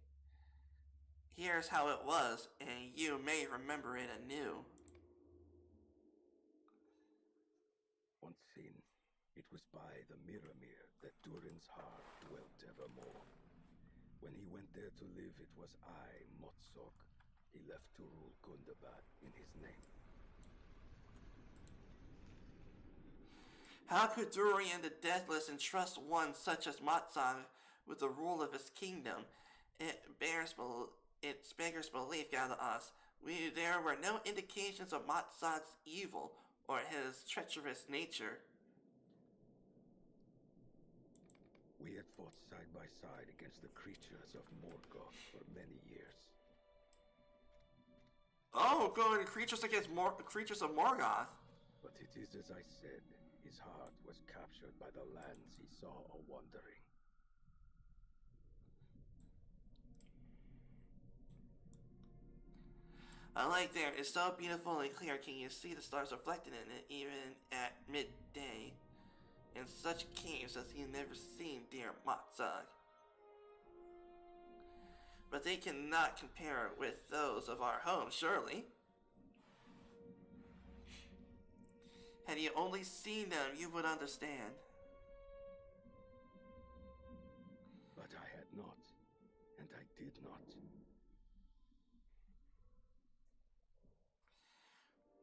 Here's how it was, and you may remember it anew. Once seen, it was by the Mirror that Durin's heart dwelt evermore. When he went there to live, it was I, Motsog. He left to rule Gundabad in his name. How could Durian the Deathless entrust one such as Motsog with the rule of his kingdom? It beggars belief, Galaos. There were no indications of Motsog's evil or his treacherous nature. We had fought side by side against the creatures of Morgoth for many years. Oh, going creatures against creatures of Morgoth. But it is as I said, his heart was captured by the lands he saw a-wandering. A lake there is so beautiful and clear, can you see the stars reflected in it even at midday? In such caves as you never seen, dear Motsug. But they cannot compare with those of our home, surely. Had you only seen them, you would understand. But I had not, and I did not.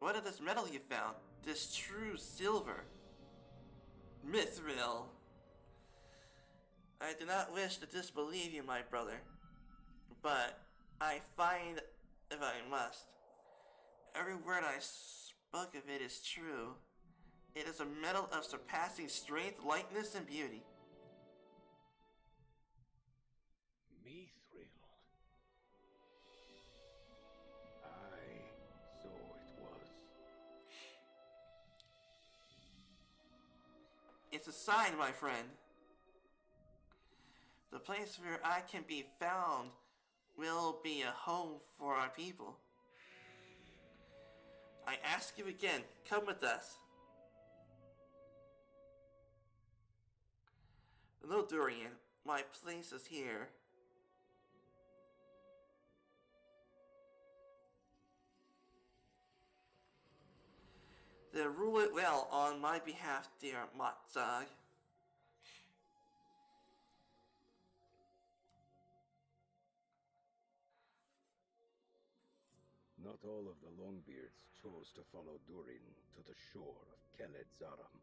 What of this metal you found? This true silver. Mithril. I do not wish to disbelieve you, my brother, but I find if I must. Every word I spoke of it is true. It is a metal of surpassing strength, lightness, and beauty. Mithril. Aye, so it was. It's a sign, my friend. The place where I can be found will be a home for our people. I ask you again, come with us. No, Durian, my place is here. Then rule it well on my behalf, dear Motsog. Not all of the Longbeards chose to follow Durin to the shore of Keled Zaram.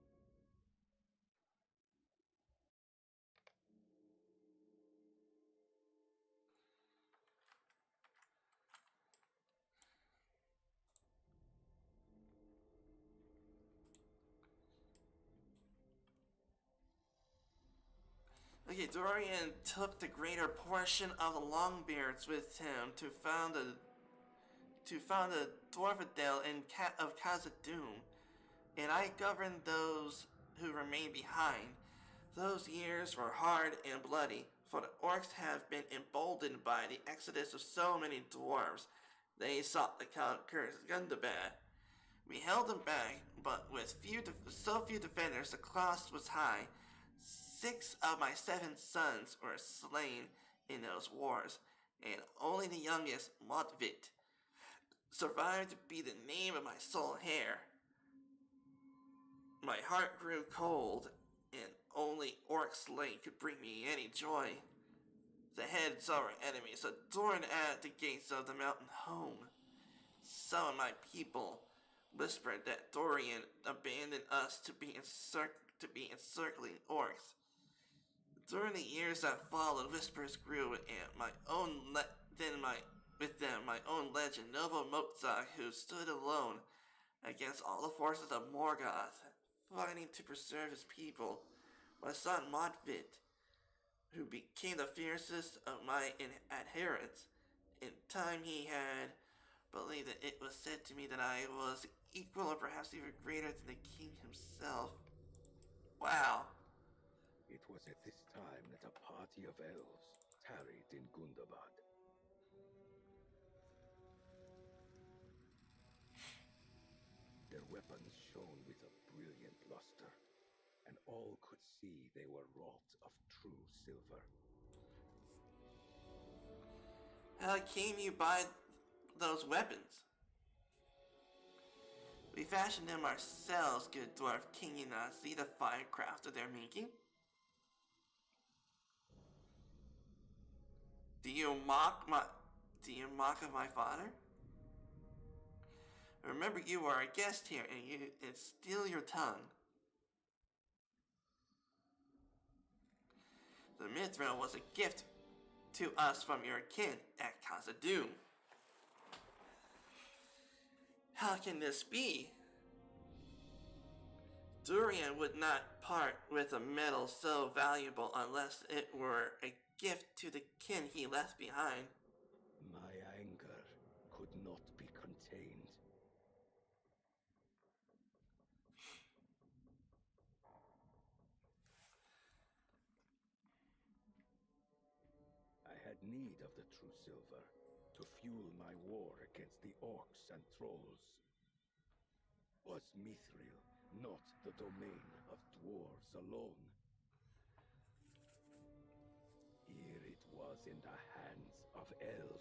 Okay, Dorian took the greater portion of the Longbeards with him to found the Dwarfadale of Khazad-dûm, and I governed those who remained behind. Those years were hard and bloody, for the orcs have been emboldened by the exodus of so many dwarves. They sought to conquer Gundabad. We held them back, but with so few defenders, the cost was high. 6 of my 7 sons were slain in those wars, and only the youngest, Motvit, survived to be the name of my sole heir. My heart grew cold, and only Orc Slate could bring me any joy. The heads of our enemies adorned at the gates of the mountain home. Some of my people whispered that Dorian abandoned us to be encircling orcs. During the years that followed, whispers grew, and my own legend, Novo Mozart, who stood alone against all the forces of Morgoth, fighting to preserve his people. My son Motvit, who became the fiercest of my adherents. In time he had believed that it was said to me that I was equal or perhaps even greater than the king himself. Wow. It was at this time that a party of elves tarried in Gundabad. Their weapons shone with a brilliant luster, and all could see they were wrought of true silver. How came you by those weapons? We fashioned them ourselves, good dwarf king, and see the fine craft of their making. Do you mock of my father? Remember, you are a guest here, and still your tongue. The mithril was a gift to us from your kin at Khazad-dûm. How can this be? Durian would not part with a metal so valuable unless it were a gift to the kin he left behind. My anger could not be contained. I had need of the true silver to fuel my war against the orcs and trolls. Was mithril not the domain of dwarves alone? Here it was in the hands of elves.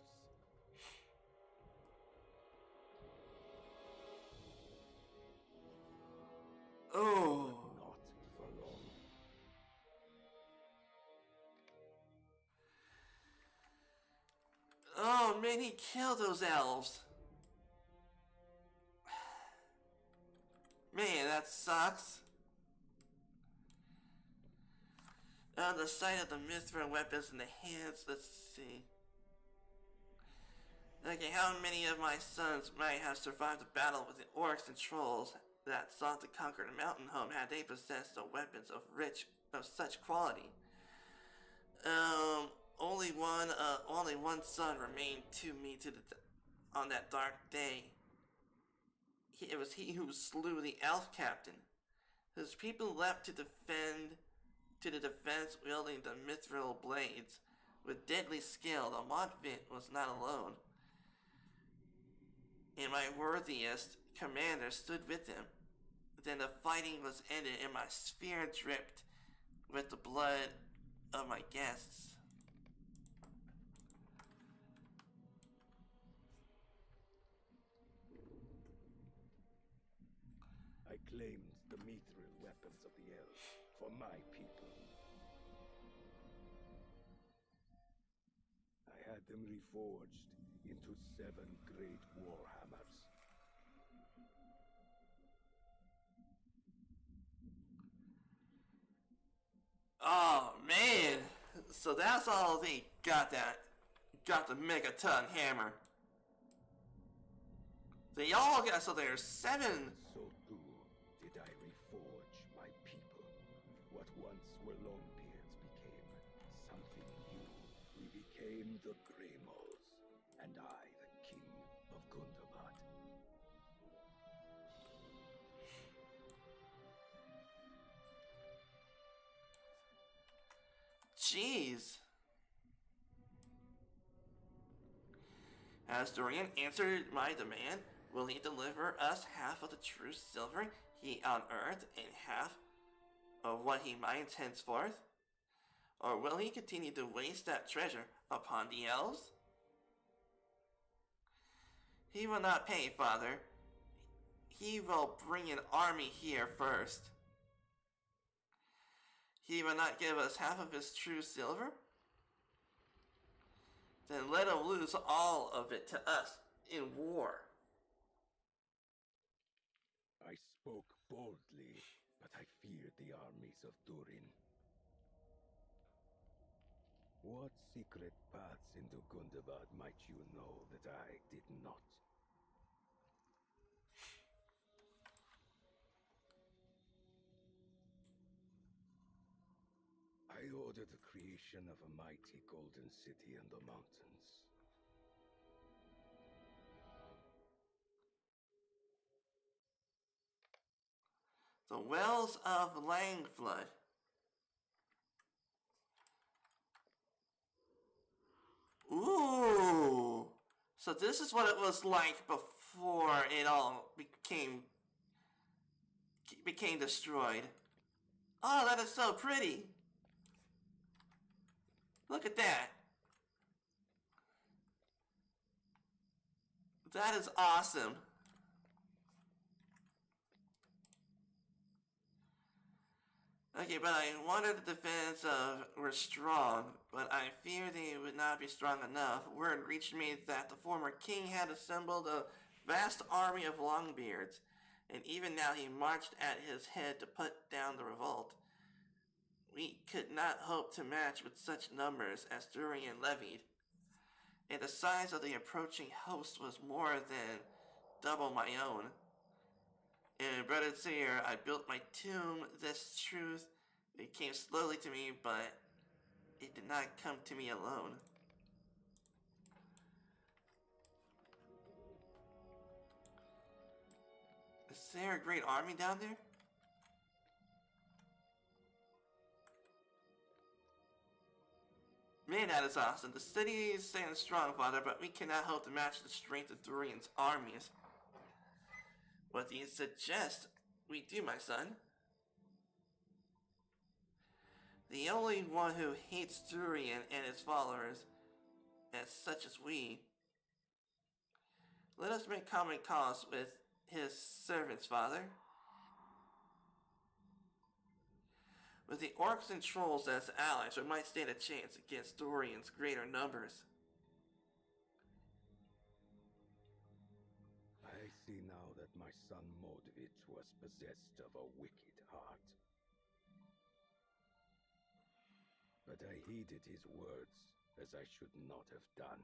Oh. But not for long. Oh man, he killed those elves. Man, that sucks. On the sight of the mithril weapons in the hands, let's see. Okay, how many of my sons might have survived the battle with the orcs and trolls that sought to conquer the mountain home had they possessed the weapons of such quality? Only one son remained to me on that dark day. It was he who slew the elf captain. His people leapt to the defense wielding the mithril blades. With deadly skill, the Motvit was not alone. And my worthiest commander stood with him. Then the fighting was ended and my spear dripped with the blood of my guests. I claimed the mithril weapons of the elves for my people. I had them reforged into 7 great warhammers. Oh man! So that's all they got the megaton hammer. They all got, so there's 7. So too did I reforge my people. What once were Longbeards became jeez. Has Dorian answered my demand? Will he deliver us half of the true silver he unearthed and half of what he mines henceforth? Or will he continue to waste that treasure upon the elves? He will not pay, father. He will bring an army here first. He will not give us half of his true silver? Then let him lose all of it to us in war. I spoke boldly, but I feared the armies of Durin. What secret paths into Gundabad might you know that I did not? I ordered the creation of a mighty golden city in the mountains. The Wells of Langflood. Ooh! So this is what it was like before it all became destroyed. Oh, that is so pretty. Look at that. That is awesome. Okay, but I wondered the defense were strong, but I fear they would not be strong enough. Word reached me that the former king had assembled a vast army of Longbeards, and even now he marched at his head to put down the revolt. We could not hope to match with such numbers as Durian levied, and the size of the approaching host was more than double my own. In Brother Seer, I built my tomb. This truth, it came slowly to me, but it did not come to me alone. Is there a great army down there? Man, that is awesome. The city stands strong, Father, but we cannot hope to match the strength of Durian's armies. What do you suggest we do, my son? The only one who hates Durian and his followers, as such as we. Let us make common cause with his servants, Father. With the orcs and trolls as allies, we might stand a chance against Dorian's greater numbers. I see now that my son Modvit was possessed of a wicked heart. But I heeded his words, as I should not have done.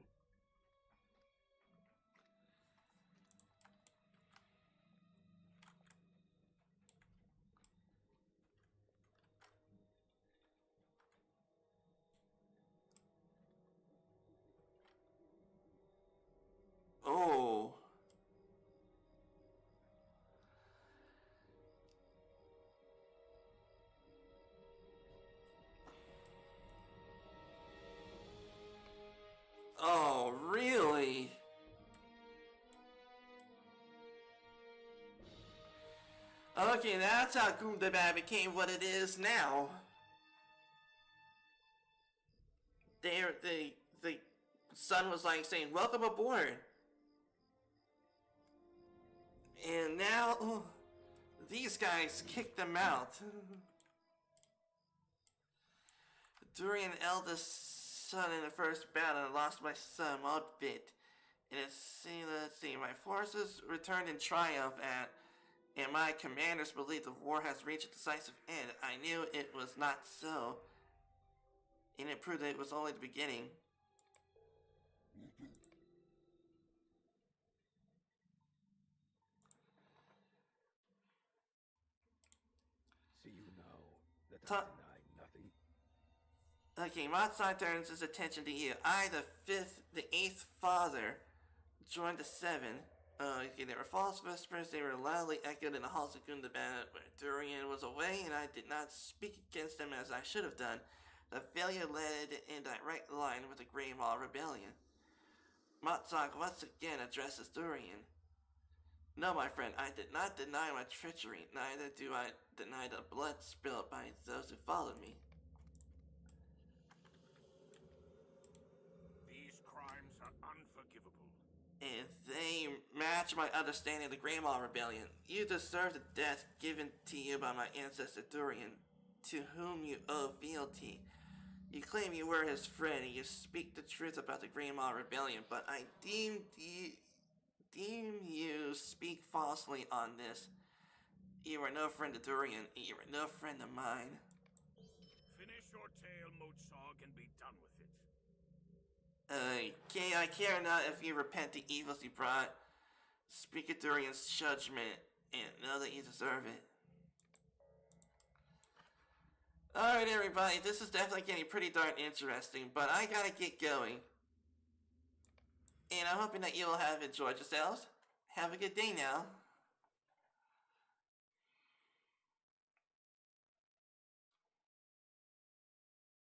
Oh. Oh, really? Okay, that's how Gundabad became what it is now. The son was like saying, "Welcome aboard." And now, these guys kicked them out. Durian, eldest son in the first battle, and lost my son Modvit. And let's see, my forces returned in triumph and my commanders believe the war has reached a decisive end. I knew it was not so, and it proved that it was only the beginning. See you now that I deny nothing. Okay, Matsai turns his attention to you. I, the eighth father, joined the seven. Okay, there were false whispers. They were loudly echoed in the halls of Gundabad, where Durian was away, and I did not speak against them as I should have done. The failure led in direct line with the Grey Maw Rebellion. Motzog once again addresses Durian. No, my friend, I did not deny my treachery, neither do I deny the blood spilled by those who followed me. These crimes are unforgivable. If they match my understanding of the Grey Maw Rebellion, you deserve the death given to you by my ancestor Durian, to whom you owe fealty. You claim you were his friend and you speak the truth about the Grey Maw Rebellion, but I deem you speak falsely on this. You are no friend of Durian, you are no friend of mine. Finish your tale, Motsog, and be done with it. Okay, I care not if you repent the evils you brought. Speak of Durian's judgment, and know that you deserve it. Alright everybody, this is definitely getting pretty darn interesting, but I gotta get going. And I'm hoping that you will have enjoyed yourselves. Have a good day now.